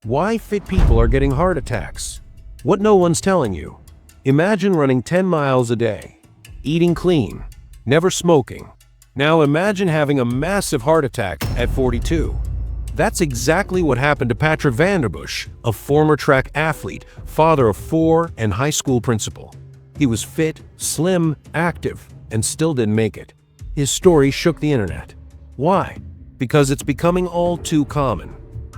Why fit people are getting heart attacks. What no one's telling you. Imagine running 10 miles a day, eating clean, never smoking. Now imagine having a massive heart attack at 42. That's exactly what happened to Patrick Vanderbush, a former track athlete, father of 4, and high school principal. He was fit, slim, active, and still didn't make it. His story shook the internet. Why? Because it's becoming all too common.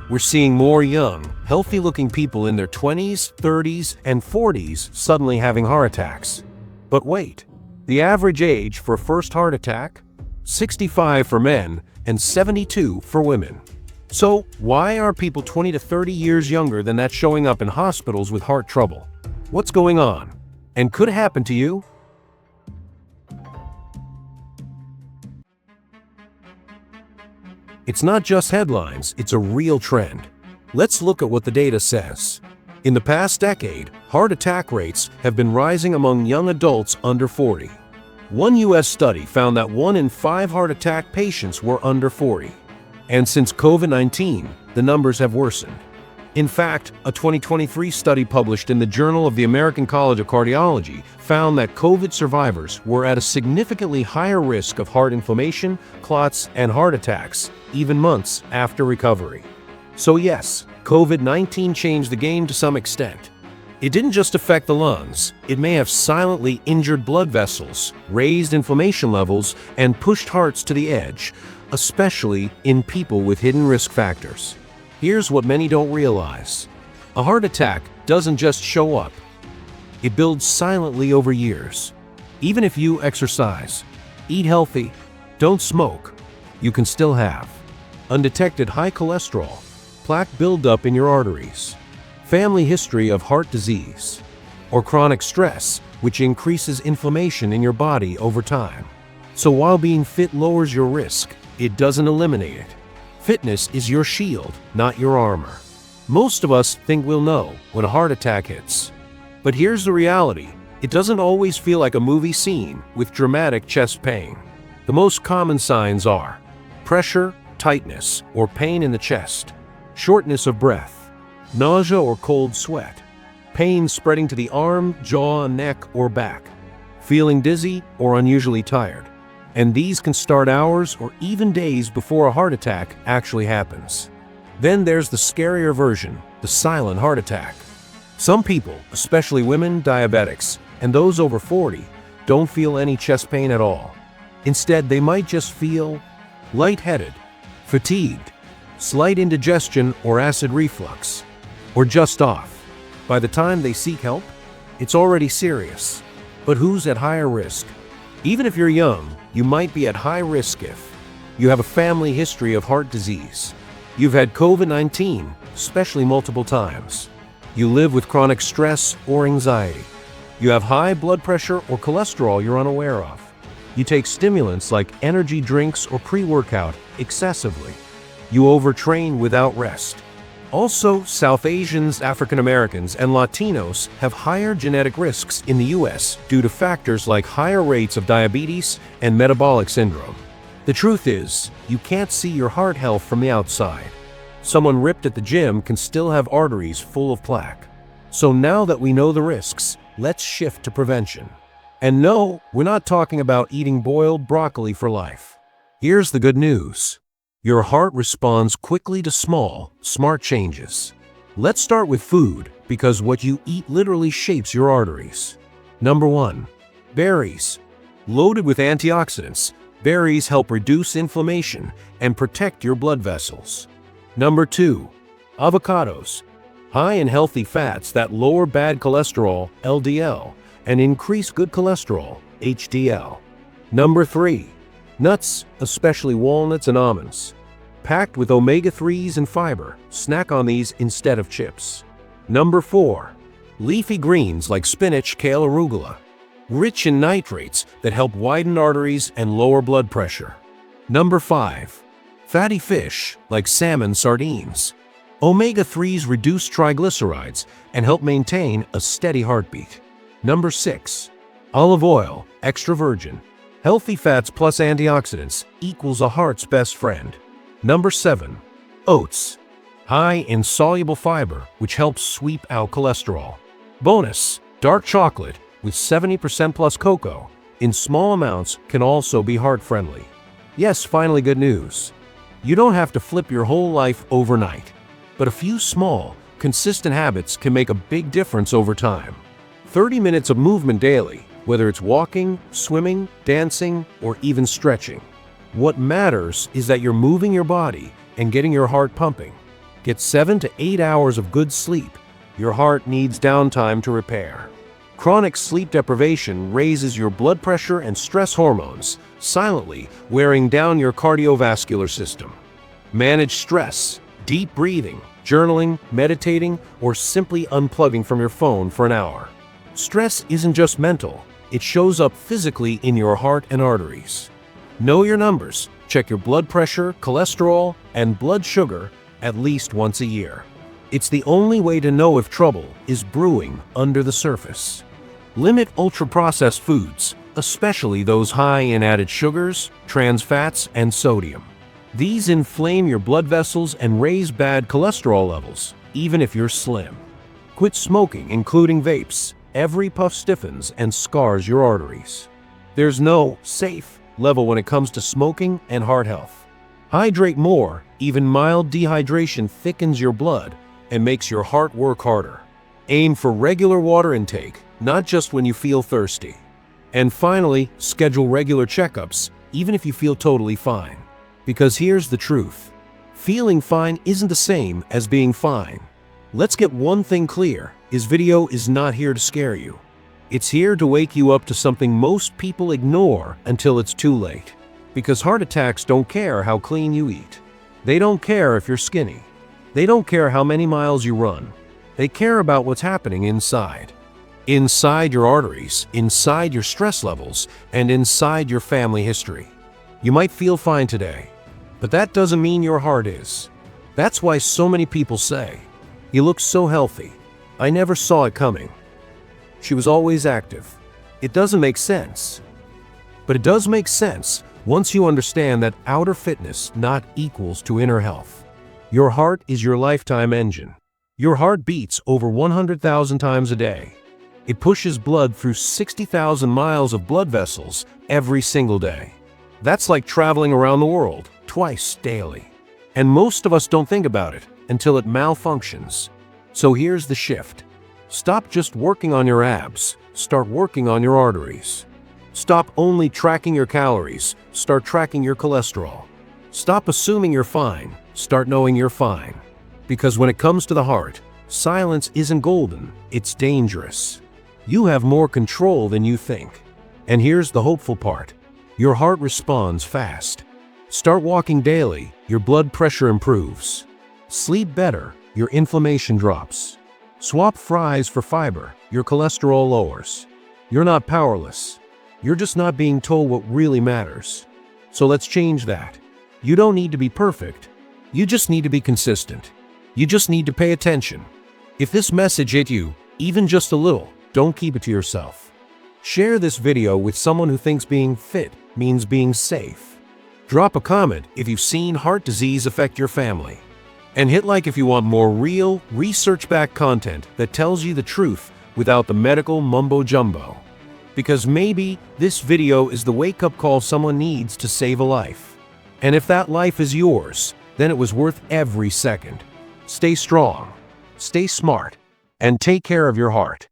We're seeing more young, healthy-looking people in their 20s, 30s, and 40s suddenly having heart attacks. But wait, the average age for a first heart attack? 65 for men and 72 for women. So why are people 20 to 30 years younger than that showing up in hospitals with heart trouble? What's going on? And could it happen to you? It's not just headlines, it's a real trend. Let's look at what the data says. In the past decade, heart attack rates have been rising among young adults under 40. One U.S. study found that 1 in 5 heart attack patients were under 40. And since COVID-19, the numbers have worsened. In fact, a 2023 study published in the Journal of the American College of Cardiology found that COVID survivors were at a significantly higher risk of heart inflammation, clots, and heart attacks, even months after recovery. So yes, COVID-19 changed the game to some extent. It didn't just affect the lungs, it may have silently injured blood vessels, raised inflammation levels, and pushed hearts to the edge, especially in people with hidden risk factors. Here's what many don't realize. A heart attack doesn't just show up. It builds silently over years. Even if you exercise, eat healthy, don't smoke, you can still have undetected high cholesterol, plaque buildup in your arteries, family history of heart disease, or chronic stress, which increases inflammation in your body over time. So while being fit lowers your risk, it doesn't eliminate it. Fitness is your shield, not your armor. Most of us think we'll know when a heart attack hits. But here's the reality. It doesn't always feel like a movie scene with dramatic chest pain. The most common signs are pressure, tightness, or pain in the chest, shortness of breath, nausea or cold sweat, pain spreading to the arm, jaw, neck, or back, feeling dizzy or unusually tired. And these can start hours or even days before a heart attack actually happens. Then there's the scarier version, the silent heart attack. Some people, especially women, diabetics, and those over 40, don't feel any chest pain at all. Instead, they might just feel lightheaded, fatigued, slight indigestion or acid reflux, or just off. By the time they seek help, it's already serious. But who's at higher risk? Even if you're young, you might be at high risk if you have a family history of heart disease, you've had COVID-19, especially multiple times, you live with chronic stress or anxiety, you have high blood pressure or cholesterol you're unaware of, you take stimulants like energy drinks or pre-workout excessively, you overtrain without rest. Also, South Asians, African Americans, and Latinos have higher genetic risks in the U.S. due to factors like higher rates of diabetes and metabolic syndrome. The truth is, you can't see your heart health from the outside. Someone ripped at the gym can still have arteries full of plaque. So now that we know the risks, let's shift to prevention. And no, we're not talking about eating boiled broccoli for life. Here's the good news. Your heart responds quickly to small, smart changes. Let's start with food, because what you eat literally shapes your arteries. Number 1. Berries. Loaded with antioxidants, berries help reduce inflammation and protect your blood vessels. Number 2. Avocados. High in healthy fats that lower bad cholesterol, LDL, and increase good cholesterol, HDL. Number 3. Nuts, especially walnuts and almonds. Packed with omega-3s and fiber, snack on these instead of chips. Number 4. Leafy greens like spinach, kale, arugula. Rich in nitrates that help widen arteries and lower blood pressure. Number 5. Fatty fish like salmon, sardines. Omega-3s reduce triglycerides and help maintain a steady heartbeat. Number 6. Olive oil, extra virgin. Healthy fats plus antioxidants equals a heart's best friend. Number 7. Oats. high in soluble fiber, which helps sweep out cholesterol. Bonus, dark chocolate with 70% plus cocoa in small amounts can also be heart-friendly. Yes, finally good news. You don't have to flip your whole life overnight, but a few small, consistent habits can make a big difference over time. 30 minutes of movement daily, whether it's walking, swimming, dancing, or even stretching. What matters is that you're moving your body and getting your heart pumping. Get 7 to 8 hours of good sleep. Your heart needs downtime to repair. Chronic sleep deprivation raises your blood pressure and stress hormones, silently wearing down your cardiovascular system. Manage stress, deep breathing, journaling, meditating, or simply unplugging from your phone for an hour. Stress isn't just mental, it shows up physically in your heart and arteries. Know your numbers. Check your blood pressure, cholesterol, and blood sugar at least once a year. It's the only way to know if trouble is brewing under the surface. Limit ultra-processed foods, especially those high in added sugars, trans fats, and sodium. These inflame your blood vessels and raise bad cholesterol levels, even if you're slim. Quit smoking, including vapes. Every puff stiffens and scars your arteries. There's no safe level when it comes to smoking and heart health. Hydrate more. Even mild dehydration thickens your blood and makes your heart work harder. Aim for regular water intake, not just when you feel thirsty. And finally, schedule regular checkups, even if you feel totally fine. Because here's the truth. Feeling fine isn't the same as being fine. Let's get one thing clear. This video is not here to scare you. It's here to wake you up to something most people ignore until it's too late. Because heart attacks don't care how clean you eat. They don't care if you're skinny. They don't care how many miles you run. They care about what's happening inside. Inside your arteries, inside your stress levels, and inside your family history. You might feel fine today, but that doesn't mean your heart is. That's why so many people say, "You look so healthy. I never saw it coming. She was always active." It doesn't make sense. But it does make sense once you understand that outer fitness not equals to inner health. Your heart is your lifetime engine. Your heart beats over 100,000 times a day. It pushes blood through 60,000 miles of blood vessels every single day. That's like traveling around the world twice daily. And most of us don't think about it until it malfunctions. So here's the shift. Stop just working on your abs. Start working on your arteries. Stop only tracking your calories. Start tracking your cholesterol. Stop assuming you're fine. Start knowing you're fine. Because when it comes to the heart, silence isn't golden, it's dangerous. You have more control than you think. And here's the hopeful part. Your heart responds fast. Start walking daily, your blood pressure improves. Sleep better, your inflammation drops. Swap fries for fiber, your cholesterol lowers. You're not powerless. You're just not being told what really matters. So let's change that. You don't need to be perfect. You just need to be consistent. You just need to pay attention. If this message hit you, even just a little, don't keep it to yourself. Share this video with someone who thinks being fit means being safe. Drop a comment if you've seen heart disease affect your family. And hit like if you want more real, research-backed content that tells you the truth without the medical mumbo-jumbo. Because maybe this video is the wake-up call someone needs to save a life. And if that life is yours, then it was worth every second. Stay strong, stay smart, and take care of your heart.